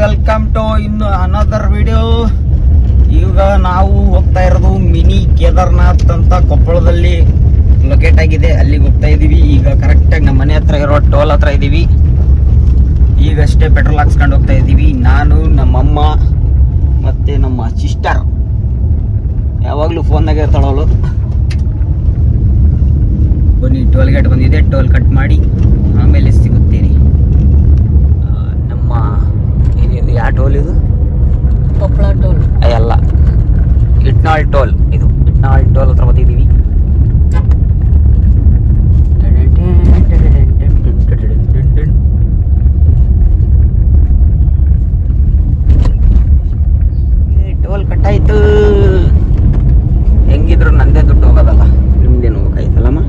Welcome to ಇನ್ನು another video. ಈಗ ನಾವು ಹೋಗ್ತಾ ಇರೋದು ಮಿನಿ ಕೇದಾರ್ನಾಥ್ ಅಂತ ಕೊಪ್ಪಳದಲ್ಲಿ ಲೊಕೇಟ್ ಆಗಿದೆ. ಅಲ್ಲಿಗೆ ಹೋಗ್ತಾ ಇದೀವಿ. ಈಗ ಕರೆಕ್ಟಾಗಿ ನಮ್ಮ ಮನೆ ಹತ್ರ ಇರೋ ಟೋಲ್ ಹತ್ರ ಇದೀವಿ. ಈಗಷ್ಟೇ ಪೆಟ್ರೋಲ್ ಹಾಕ್ಸ್ಕೊಂಡು ಹೋಗ್ತಾ ಇದೀವಿ. ನಾನು, ನಮ್ಮಮ್ಮ ಮತ್ತೆ ನಮ್ಮ ಸಿಸ್ಟರ್. ಯಾವಾಗಲೂ ಫೋನ್ನಾಗೆ ಇರ್ತಾಳವಳು. ಬನ್ನಿ, ಟೋಲ್ ಗೇಟ್ ಬಂದಿದೆ. ಟೋಲ್ ಕಟ್ ಮಾಡಿ ಆಮೇಲೆ ಸಿಗುತ್ತೇನೆ. ನಮ್ಮ ಏನಿದೆ, ಯಾವ ಟೋಲ್ ಇದು? ಕೊಪ್ಪಳ ಟೋಲ್ ಅಲ್ಲ, ಇಟ್ನಾಳ್ ಟೋಲ್. ಇದು ಇಟ್ನಾಳ್ ಟೋಲ್ ಹತ್ರ ಬಂದಿದ್ದೀವಿ. ಟೋಲ್ ಕಟ್ಟಾಯ್ತು. ಹೆಂಗಿದ್ರು ನಂದೇ ದುಡ್ಡು ಹೋಗೋದಲ್ಲ, ನಿಮ್ದೇನು ಹೋಗ್ಬೇಕಾಯ್ತಲ್ಲಮ್ಮ.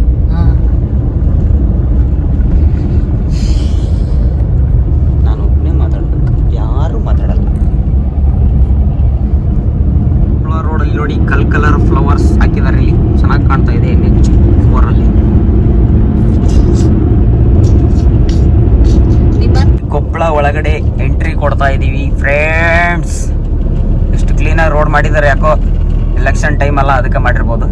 ನಾನು ಒಬ್ಬನೇ ಮಾತಾಡ್ಬೇಕು, ಯಾರು ಮಾತಾಡಲ್ಲ. ರೋಡಲ್ಲಿ ನೋಡಿ ಕಲರ್ ಫ್ಲವರ್ಸ್ ಹಾಕಿದ್ದಾರೆ. ಇಲ್ಲಿ ಚೆನ್ನಾಗಿ ಕಾಣ್ತಾ ಇದೆ. ನೆಕ್ಸ್ಟ್ 4 ಅಲ್ಲಿ ಕೊಪ್ಪಳ ಒಳಗಡೆ ಎಂಟ್ರಿ ಕೊಡ್ತಾ ಇದೀವಿ ಫ್ರೆಂಡ್ಸ್. ಎಷ್ಟು ಕ್ಲೀನಾಗಿ ರೋಡ್ ಮಾಡಿದ್ದಾರೆ. ಯಾಕೋ ಎಲೆಕ್ಷನ್ ಟೈಮ್ ಅಲ್ಲ, ಅದಕ್ಕೆ ಮಾಡಿರ್ಬೋದು.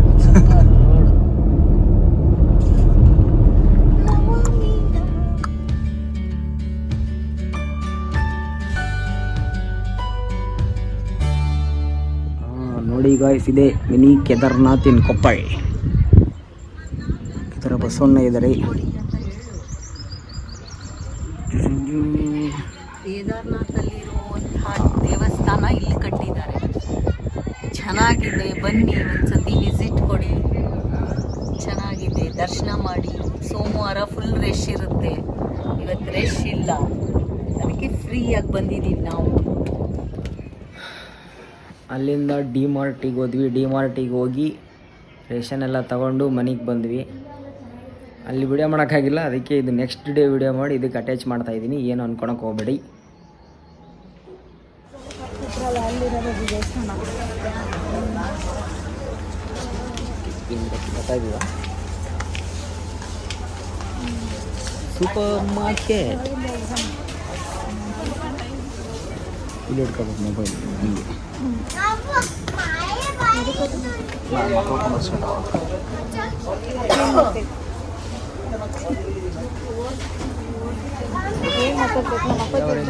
ನೋಡಿ ಗಾಯ್ಸ್, ಇದೆ ಮಿನಿ ಕೇದಾರ್ನಾಥ್ ಇನ್ ಕೊಪ್ಪಳ. ಈ ಥರ ಬಸವಣ್ಣ ಇದ್ದಾರೆ. ಕೇದಾರ್ನಾಥಲ್ಲಿರುವಂತಹ ದೇವಸ್ಥಾನ ಇಲ್ಲಿ ಕಟ್ಟಿದ್ದಾರೆ. ಚೆನ್ನಾಗಿದೆ, ಬನ್ನಿ ಒಂದ್ಸತಿ ವಿಸಿಟ್ ಕೊಡಿ. ಚೆನ್ನಾಗಿದೆ, ದರ್ಶನ ಮಾಡಿ. ಸೋಮವಾರ ಫುಲ್ ರಶ್ ಇರುತ್ತೆ, ಇವತ್ತು ರಶ್ ಇಲ್ಲ, ಅದಕ್ಕೆ ಫ್ರೀಯಾಗಿ ಬಂದಿದ್ದೀವಿ ನಾವು. ಅಲ್ಲಿಂದ ಡಿ-ಮಾರ್ಟಿಗೆ ಹೋದ್ವಿ. ಡಿ-ಮಾರ್ಟಿಗೆ ಹೋಗಿ ರೇಷನ್ ಎಲ್ಲ ತಗೊಂಡು ಮನೆಗೆ ಬಂದ್ವಿ. ಅಲ್ಲಿ ವಿಡಿಯೋ ಮಾಡೋಕ್ಕಾಗಿಲ್ಲ, ಅದಕ್ಕೆ ಇದು ನೆಕ್ಸ್ಟ್ ಡೇ ವಿಡಿಯೋ ಮಾಡಿ ಇದಕ್ಕೆ ಅಟ್ಯಾಚ್ ಮಾಡ್ತಾ ಇದ್ದೀನಿ. ಏನು ಅನ್ಕೊಳಕ್ಕೆ ಹೋಗ್ಬೇಡಿ. ಗೊತ್ತಾಗಿಲ್ಲ, ಸೂಪರ್ ಮಾರ್ಕೆಟ್. ಇಲ್ಲಿ ಹಿಡ್ಕೋಬೇಕು ಮೊಬೈಲ್. ಹಿಂಗೆ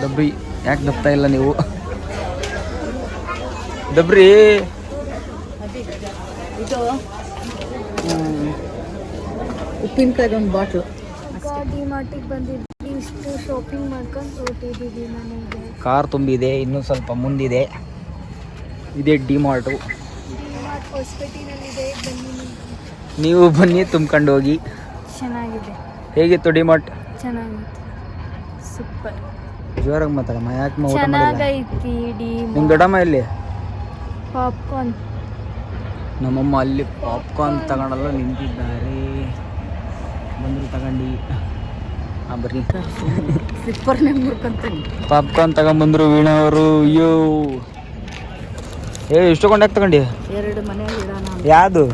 ದಬ್ರಿ ಯಾಕೆ ದಬ್ತಾ ಇಲ್ಲ ನೀವು? ದಬ್ರಿ ಇದು ಉಪ್ಪಿನಕಾಯಿ ಒಂದು ಬಾಟ್ಲು. ಡಿ-ಮಾರ್ಟಿಗೆ ಬಂದಿದ್ವಿ, ಇಷ್ಟು ಶಾಪಿಂಗ್ ಮಾಡ್ಕೊಂಡು ಹೊರಟಿದ್ದೀವಿ ಮನೆಗೆ. ಕಾರ್ ತುಂಬಿದೆ, ಇನ್ನೂ ಸ್ವಲ್ಪ ಮುಂದಿದೆ. ಇದೇ ಡಿ-ಮಾರ್ಟು. ಡಿ-ಮಾರ್ಟ್ ಹೊಸಪೇಟೆನಲ್ಲಿದೆ, ಬನ್ನಿ ನೀವು ಬನ್ನಿ, ತುಂಬ್ಕೊಂಡು ಹೋಗಿ. ಚೆನ್ನಾಗಿದೆ. ಹೇಗಿತ್ತು ಡಿ-ಮಾರ್ಟ್? ಚೆನ್ನಾಗಿತ್ತು, ಸೂಪರ್. ಜೋರಾಗಿ ಮಾತಾಡಮ್ಮ, ಯಾಕೆ ಊಟ ಮಾಡಿಲ್ಲ? ಚೆನ್ನಾಗೈತಿ ನಿಮ್ಮ ದೊಡ್ಡಮ್ಮ ಇಲ್ಲಿ ಪಾಪ್ಕಾರ್ನ್. ನಮ್ಮಮ್ಮ ಅಲ್ಲಿ ಪಾಪ್ಕಾರ್ನ್ ತಗೊಳಲ್ಲ ನಿಂತಿದ್ದಾರೆ. ಬಂದರು ತಗೊಂಡು ಬರ್ರಿ. ಸ್ಲಿಪ್ಪರ್ನೇ ಮುರ್ಕೊಂತಾನೆ. ಪಾಪ್ಕಾರ್ನ್ ತಗೊಂಬಂದ್ರು ವೀಣಾ ಅವರು. ಅಯ್ಯೋ, ಎಷ್ಟು ಕೊಂಡಾಕ್ ತಗೊಂಡಿ? 2 ಮನೆಯಾಗ ಇಡೋಣ. ಯಾವುದು?